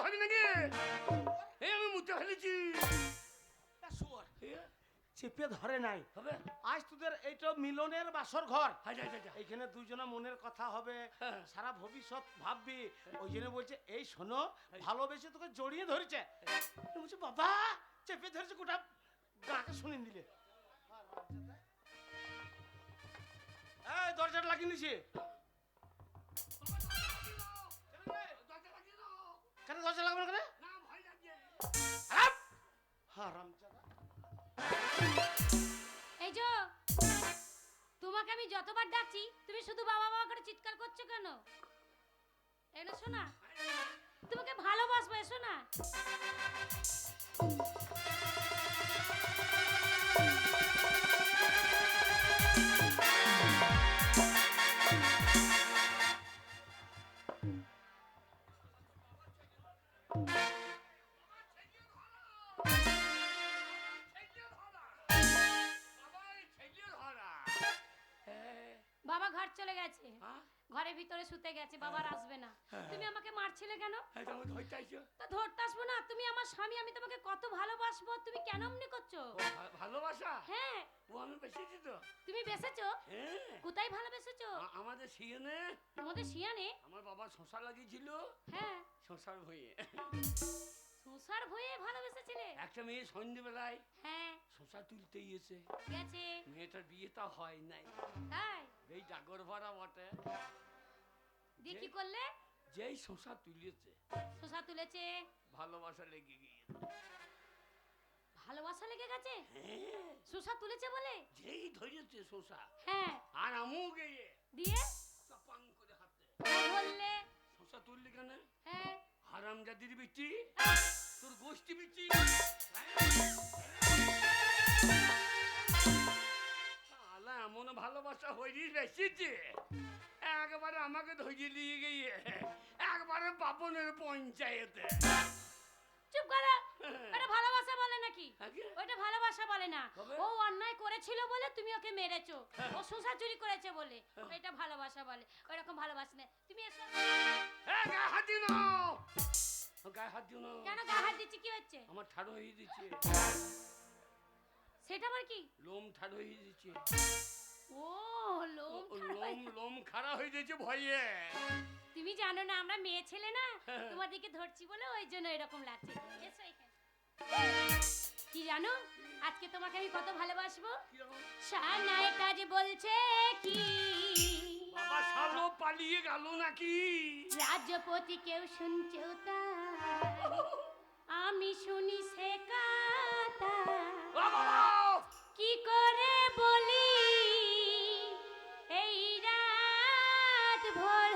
ধরি নাকি? এই আমি মুতে ফেলেছি। চেপে ধরে নাই হবে আজ তোদের এইটা মিলনের বাসর ঘর। আচ্ছা এইখানে দুইজনে মনের কথা হবে, সারা ভবিষ্যৎ ভাববি। ওই জন্য বলছে এই শোনো, ভালোবেসে তোকে জড়িয়ে ধরেছে। বলছে বাবা চেপে ধরেছে, গোটা গাকে শুনিয়ে দিলে। এই দরজাটা লাগিয়ে নিছি। কেন দরজা লাগাবো না? কেন হারামজাদা। এই যে তোমাকে আমি যতবার ডাকছি তুমি শুধু বাবা বাবা করে চিৎকার করছো কেন? এনো শোনা, তোমাকে ভালোবাসবো, এসো না। বাবা ঘর চলে গেছে, ঘরের ভিতরে শুতে গেছে, বাবার আসবে না। তুমি আমাকে মারছিলে কেন? তা ধরতে আসবো না? তুমি আমার স্বামী, আমি তোমাকে কত ভালোবাসবো, তুমি কেন এমনি করছো? ভালোবাসা? হ্যাঁ। ও আমি বেসেছি তো। তুমি বেসেছো? কোথায় ভালোবেসেছো? আমাদের শিয়ানে। তোমাদের শিয়ানে? আমার বাবা শশা লাগিয়েছিল। হ্যাঁ। শশার ভয়ে। শশার ভয়ে ভালোবেসেছিলে? একটা মেয়ে সন্ধ্যেবেলায় হ্যাঁ শশা তুলতে গেছে, মেয়েটার বিয়েটা হয় নাই। তাই? এই ডাগর ভরা বটে। দিয়ে কি করলে? যেই শশা তুলেছে, শশা তুলেছে, ভালোবাসা লেগে গিয়েছে। ভালোবাসা লেগে গেছে? শশা তুলেছে বলে? যেই ধরেছে শশা, হ্যাঁ, আর আমু গিয়ে দিয়ে চাপাং করে হাতে বললে শশা তুললি কেন? হ্যাঁ। হারামজাদির বিটি, তোর গোষ্ঠী বিটি। আলা এমন ভালোবাসা হইলি বেশিছে, একবারে আমাকে ধরিয়ে নিয়ে গিয়ে একবারে বাপনের পঞ্চায়েতে। চুপ করো, এটা ভালোবাসা বলে নাকি? আগে? ওইটা ভালোবাসা বলে না। তবে? ও অন্যায় করেছিল বলে তুমি ওকে মেরেছো, ও শশা চুরি করেছে বলে, এটা ভালোবাসা বলে। ওইরকম ভালোবাসা না। তুমি এসো। গায়ে হাত দিও না, গায়ে হাত দিও না। কেন গায়ে হাত দিচ্ছি? কি হচ্ছে? আমার ঠাড়ো হয়ে দিচ্ছে। সেটা আবার কি? লোম ঠাড়ো হয়ে দিচ্ছে। ও লোম লোম লোম খাড়া হয়ে যাচ্ছে ভয়ে। তুমি জানো না আমরা মেয়ে ছেলে না, তোমাদেরকে ধরছি বলে ওই জন্য এরকম লাগছে। এসো এখানে। কি জানো আজকে তোমাকে আমি কত ভালোবাসবো? সানাই কাজ বলছে কি বাবা শালো পালিয়ে গেল নাকি? রাজ্যপতি কেউ শুনছেও তা, আমি শুনি সে কথা। কি করে বলি এই রাত ভোর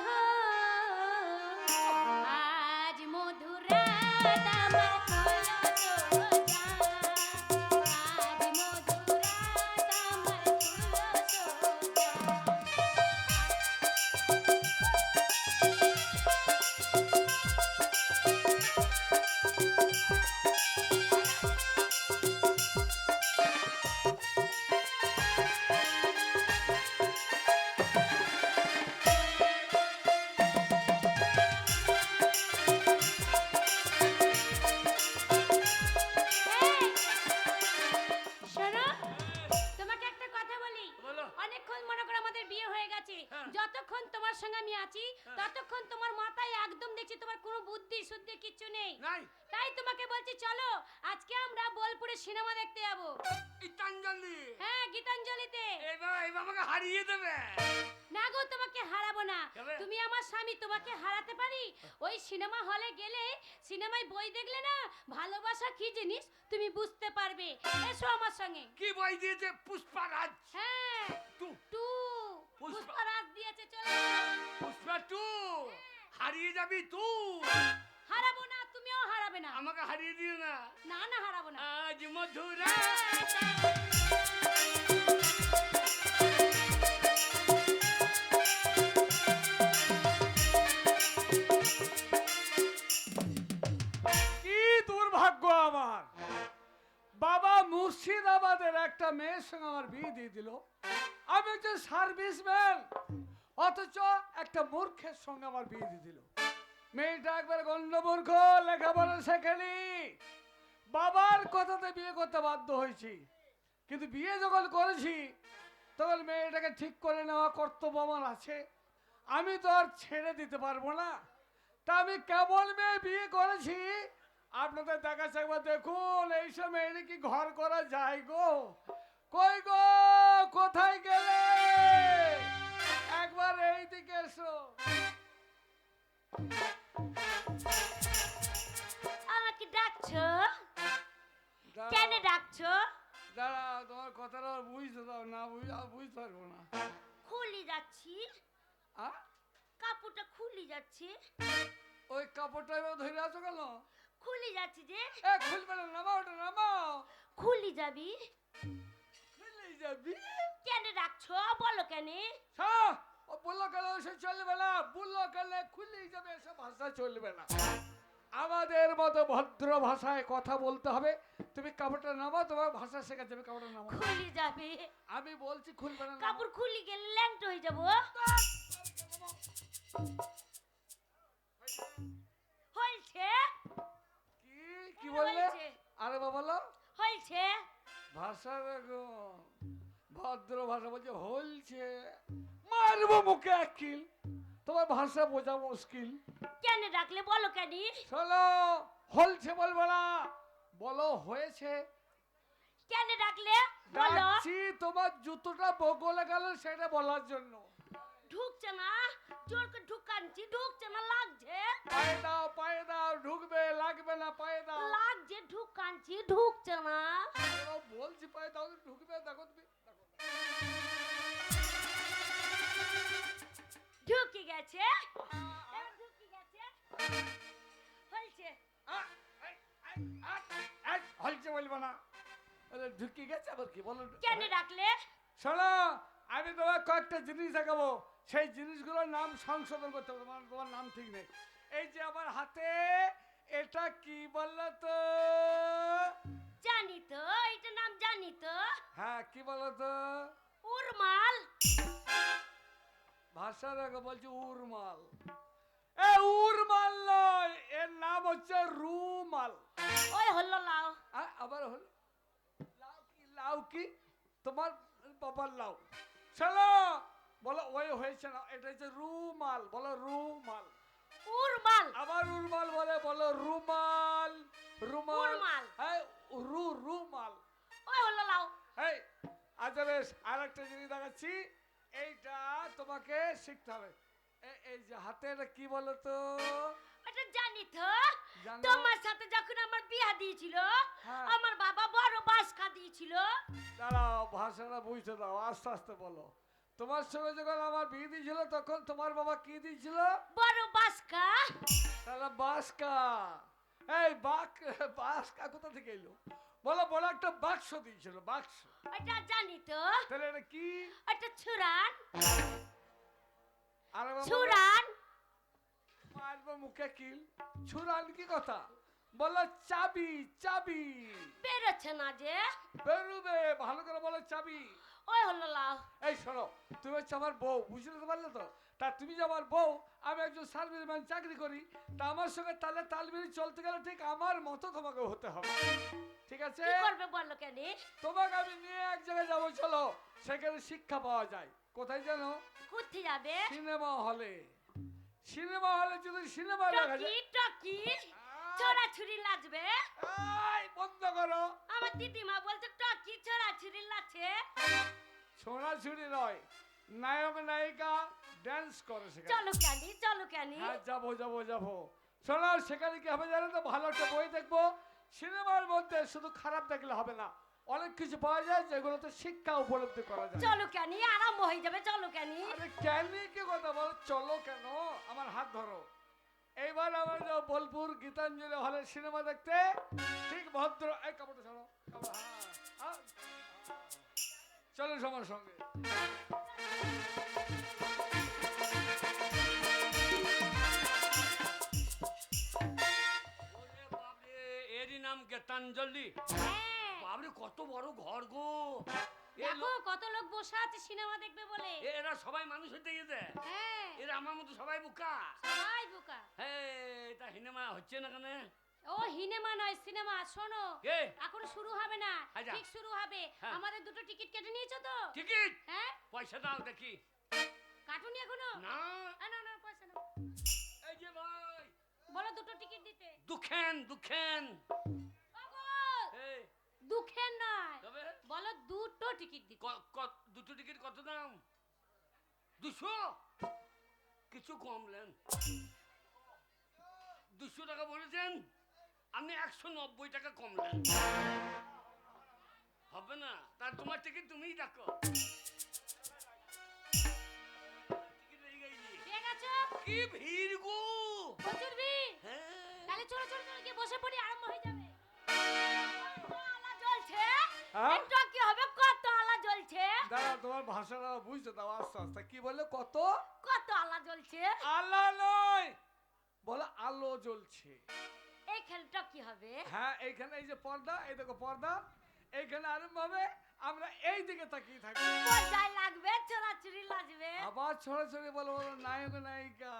আজ মধুর রাত আমার খোলো দরজা, আজ মধুর রাত আমার খোলো শোনো, তোমাকে একটা কথা বলি। অনেকক্ষণ মনে করো আমাদের বিয়ে হয়ে গেছে, যতক্ষণ তোমার সঙ্গে আমি আছি ততক্ষণ তোমার মাথায় একদম দেখছি তোমার কোনো বুদ্ধি শুদ্ধি কিচ্ছু নেই। তাই তোমাকে বলছি চলো আজকে আমরা বোলপুরে সিনেমা দেখতে যাবো। গীতাঞ্জলি? হ্যাঁ গীতাঞ্জলিতে। এবার আমাকে হারিয়ে দেবে না গো, তোমাকে হারাবো না। তবে? তুমি আমার স্বামী, তোমাকে হারাতে পারি? ওই সিনেমা হলে গেলে সিনেমায় বই দেখলে না ভালোবাসা কি জিনিস তুমি বুঝতে পারবে। এসো আমার সঙ্গে। কি বই দিয়েছে? পুষ্পারাজ। হ্যাঁ টু। টু পুষ্পারাজ দিয়েছে, চলে পুষ্পা টু। হারিয়ে যাবি তুই। হারাবো না, তুমিও হারাবে না। আমাকে হারিয়ে দিও না। না না হারাবো না। আজ মধুর রাত। কি দুর্ভাগ্য আমার, বাবা মুর্শিদাবাদের একটা মেয়ের সঙ্গে আমার বিয়ে দিয়ে দিল। আমি একজন সার্ভিসম্যান, অথচ একটা মূর্খের সঙ্গে আমার বিয়ে দিয়ে দিল। মেয়েটা একবার গন্ডমূর্খ, লেখাপড়া শেখেনি। বাবার কথাতে বিয়ে করতে বাধ্য হয়েছি, কিন্তু বিয়ে যখন করেছি তখন মেয়েটাকে ঠিক করে নেওয়া কর্তব্য আমার আছে। আমি তো আর ছেড়ে দিতে পারবো না। তা আমি কেমন মেয়ে বিয়ে করেছি আপনাদের দেখাচ্ছে, একবার দেখুন। এইসব মেয়ের কি ঘর করা যায় গো? কই গো, কোথায় গেলে? একবার এই দিকে এসো। আমাকে ডাকছো? দাঁড়াও, কেন ডাকছো? দাঁড়াও, তোমার কথাটা বুঝতে দাও না, বুঝতে পারবো না। খুলি যাচ্ছি, আ? কাপড়টা খুলি যাচ্ছে। ওই কাপড়টা এবার ধরে আছো কেন? খুলি যাচ্ছি যে। এ খুলবে না, নামাও, ওটা নামাও। খুলি যাবি? খুলে যাবি? কেন ডাকছো বলো কেন? ও বললো কেন সে চলবে না, বললো কেন খুলেই যাবে, এসব ভাষা চলবে না। আমাদের মতো ভদ্র ভাষায় কথা বলতে হবে। তুমি কাপড়টা নামাও, তোমার ভাষা শেখাচ্ছে, আমি কাপড়টা নামাও। খুলি যাবে? আমি বলছি খুলবে না, নামাও। কাপড় খুলি গেলে ল্যাংট হয়ে যাবো। হয়েছে? কি কি বললে? হয়েছে। আরে বাবা বলো, হয়েছে? ভাষা দেখো, ভদ্র ভাষা বলছে হলছে, মারবো মুখে এক কিল। তোমার ভাষা বোঝা মুশকিল। কেন ডাকলে বলো কেন? শোনো, হলছে বলবো না, বলো হয়েছে। কেন ডাকলে বলো? ডাকছি তোমার জুতোটা বগলে গেল সেটা বলার জন্য। ঢুকছে না, জোর করে ঢুকানছি, ঢুকছে না, লাগছে। পায়ে দাও, ঢুকবে, লাগবে না, পায়ে দাও। লাগছে, ঢুকানছি, ঢুকছে না। আরে বলছি পায়ে দাও, ঢুকবে, দেখো তুমি, দেখো। ঢুকে গেছে, এবার ঢুকে গেছে। হয়েছে? হলছে বলবো না, আরে ঢুকে গেছে আবার কি বলো? কেন ডাকলে? শোনো, আমি তোমার কয়েকটা জিনিস দেখাবো, সেই জিনিসগুলোর নাম সংশোধন করতে হবে। তোমার নাম ঠিক নেই। এই যে আমার হাতে, এটা কি বললো তো? জানি তো, এটা নাম জানি তো। হ্যাঁ, কি বলো তো? উরমাল। ভাষা দেখো, বলছি উরমাল। এ উরমাল নয়, এর নাম হচ্ছে রুমাল। ওই হলো লাও। আবার হলো লাউ। কি লাউ? কি তোমার বাবার লাউ? চলো বলো, ওই হয়েছে না, এটা হচ্ছে রুমাল, বলো রুমাল। উরমাল। আবার উরমাল বলে, বলো রুমাল। রুমাল। উরমাল। হ্যাঁ, রুমাল। ওই হলো লাও। এই আচ্ছা বেশ, আর একটা জিনিস দেখাচ্ছি, এইটা তোমাকে শিখতে হবে। এই যে হাতে, এটা কি বলো তো? এটা জানি তো। জানো? তোমার সাথে যখন আমার বিয়া দিয়েছিল, হ্যাঁ। আমার বাবা বড় বাসকা দিয়েছিল। দাঁড়াও, ভাষাটা বুঝতে দাও, আস্তে আস্তে বলো। তোমার সঙ্গে যখন আমার বিয়ে দিয়েছিল তখন তোমার বাবা কি দিয়েছিল? বড় বাসকা। তাহলে বাসকা। এই বাসকা কোথা থেকে এলো? বলো, বলো, একটা বাক্স দিয়েছিল, বাক্স। এটা জানি তো। তাহলে এটা কি? এটা ছুরান। আরে বাবা, ছুরান। মারবো মুখে কিল। ছুরান কি কথা? বলো চাবি, চাবি। বেরোচ্ছে না যে। বেরোবে, ভালো করে বলো চাবি। ওই হলো লাও। এই শোনো, তুমি হচ্ছে আমার বউ, বুঝতে তো পারলে তো? তা তুমি যে আমার বউ, আমি একজন সার্ভিসম্যান, চাকরি করি, তা আমার সঙ্গে তালে তাল মিলিয়ে চলতে গেলে ঠিক আমার মতো তোমাকে হতে হবে, ঠিক আছে? কি করবে বলো কেন? তোমাকে আমি নিয়ে এক জায়গায় যাবো, চলো, সেখানে শিক্ষা পাওয়া যায়। কোথায় জানো? কোথায় যাবে? সিনেমা হলে। সিনেমা হলে যদি সিনেমা দেখা টকি যায়। টকি ছড়াছুরি লাগবে। এই বন্ধ করো। আমার দিদিমা বলছে টকি ছড়াছুরি লাগছে। ছোড়াছুড়ি নয়, নায়ক নায়িকা ড্যান্স করে সেখানে। চলো কেন, চলো কেন? হ্যাঁ, যাবো যাবো যাবো। শোনো, সেখানে কি হবে জানো তো? ভালো একটা বই দেখবো। সিনেমার মধ্যে শুধু খারাপ দেখলে হবে না, অনেক কিছু পাওয়া যায় যেগুলোতে শিক্ষা উপলব্ধি করা যায়। চলো কেন, আরাম হয়ে যাবে, চলো কেন? আরে কেন কি কথা বলো? চলো কেন, আমার হাত ধরো। এইবার আমরা যাবো বোলপুর গীতাঞ্জলি হলে সিনেমা দেখতে। ঠিক ভদ্র, এই কাপড়টা ছাড়ো, কাপড়, হ্যাঁ, চলো সবার সঙ্গে। এরই নাম গীতাঞ্জলি। হ্যাঁ। বাবরে, কত বড় ঘর গো! এ দেখো লোক- কত লোক বসে আছে সিনেমা দেখবে বলে। এরা সবাই মানুষ হতে গেছে। হ্যাঁ, এরা আমার মতো সবাই বোকা। সবাই বোকা। হ্যাঁ, হচ্ছে না কেন? ও হিনেমা নয় সিনেমা, শোনো কে? এখন শুরু হবে না, আচ্ছা। ঠিক শুরু হবে। হ্যাঁ। আমাদের দুটো টিকিট কেটে নিয়েছো তো? টিকিট হ্যাঁ, পয়সা দাও দেখি। কাটুনি এখনো? না না না পয়সা নাও। এই যে ভাই, বলো দুটো টিকিট দিতে। দুঃখেন দুঃখেন। ওগো, এই দুঃখের নয়, তবে বলো দুটো টিকিট দিতে। দুটো টিকিট কত দাম? 200? কিছু কমলেন। 200 টাকা বলেছেন, আপনি 190 টাকা কমলেন। হবে না, তার তোমার টিকিট তুমিই দেখো। টিকিট হয়ে গেছে। পেয়ে গেছো? কি ভিড় গো! প্রচুর ভিড়। হ্যাঁ। তাহলে চলো চলো চলো গিয়ে বসে পড়ি, আরম্ভ হয়ে যাবে। কত আলা জ্বলছে? হ্যাঁ? একটু কি হবে? কত আলা জ্বলছে? দাঁড়া, তোমার ভাষাটা বুঝতে দাও আস্তে আস্তে। কি বললে? কত কত আলা জ্বলছে? আলো নয়, বলো আলো জ্বলছে। এই খেলটা কি হবে? হ্যাঁ, এইখানে এই যে পর্দা, এই দেখো পর্দা, এইখানে আরম্ভ হবে। আমরা এই দিকে তাকিয়ে থাকি। মজাই লাগবে, চোরাচুরি লাগবে। আবার ছড়াছড়ি বলো, বলো নায়ক নায়িকা।